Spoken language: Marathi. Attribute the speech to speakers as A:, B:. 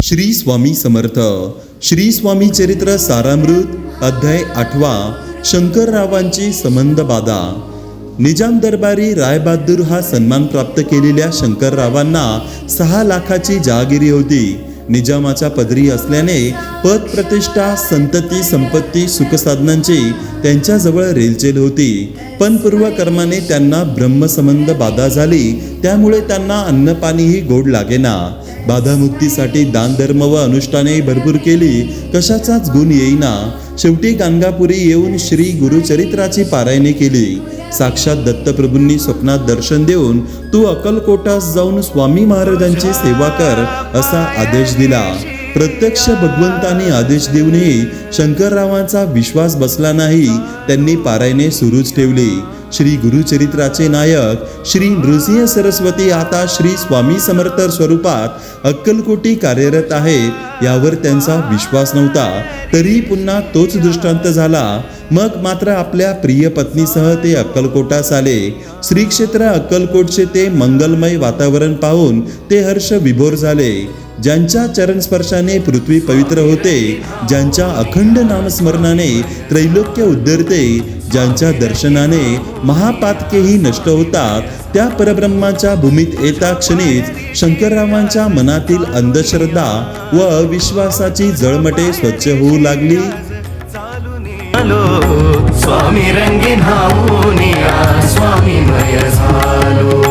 A: श्री स्वामी समर्थ. श्री स्वामी चरित्र सारामृत अध्याय 8. शंकररावांची संबंध बाधा. निजाम दरबारी रायबहादूर हा सन्मान प्राप्त केलेल्या शंकररावांना 6 लाखाची जहागिरी होती. निजामाच्या पदरी असल्याने पद प्रतिष्ठा संतती संपत्ती सुखसाधनांची त्यांच्याजवळ रेलचेल होती. पण पूर्वकर्माने त्यांना ब्रह्मसंबंध बाधा झाली, त्यामुळे त्यांना अन्नपाणीही गोड लागेना. बाधामुक्तीसाठी दानधर्म व अनुष्ठाने भरपूर केली, कशाचाच गुण येईना. शेवटी गाणगापुरी येऊन श्री गुरुचरित्राची पारायणे केली. साक्षात दत्तप्रभूंनी स्वप्नात दर्शन देऊन तू अक्कलकोटास जाऊन स्वामी महाराजांची सेवा कर असा आदेश दिला. प्रत्यक्ष भगवंतांनी आदेश देऊनही शंकररावांचा विश्वास बसला नाही. त्यांनी पारायणे सुरूच ठेवली. श्री गुरुचरित्राचे नायक श्री नृसिंह सरस्वती आता श्री स्वामी समर्थ स्वरूपात अक्कलकोटी कार्यरत आहेत यावर त्यांचा विश्वास नव्हता. तरी पुन्हा तोच दृष्टांत झाला. मग मात्र आपल्या प्रिय पत्नीसह ते अक्कलकोटास आले. श्री क्षेत्र अक्कलकोटचे ते मंगलमय वातावरण पाहून ते हर्ष विभोर झाले. ज्यांच्या चरणस्पर्शाने पृथ्वी पवित्र होते, ज्यांच्या अखंड नामस्मरणाने त्रैलोक्य उद्धरते, ज्यांच्या दर्शनाने महापातकेही नष्ट होतात, त्या परब्रह्माच्या भूमीत येता क्षणीच शंकररावांच्या मनातील अंधश्रद्धा व अविश्वासाची जळमटे स्वच्छ होऊ लागली.
B: स्वामी रंगी स्वामी मय झालो.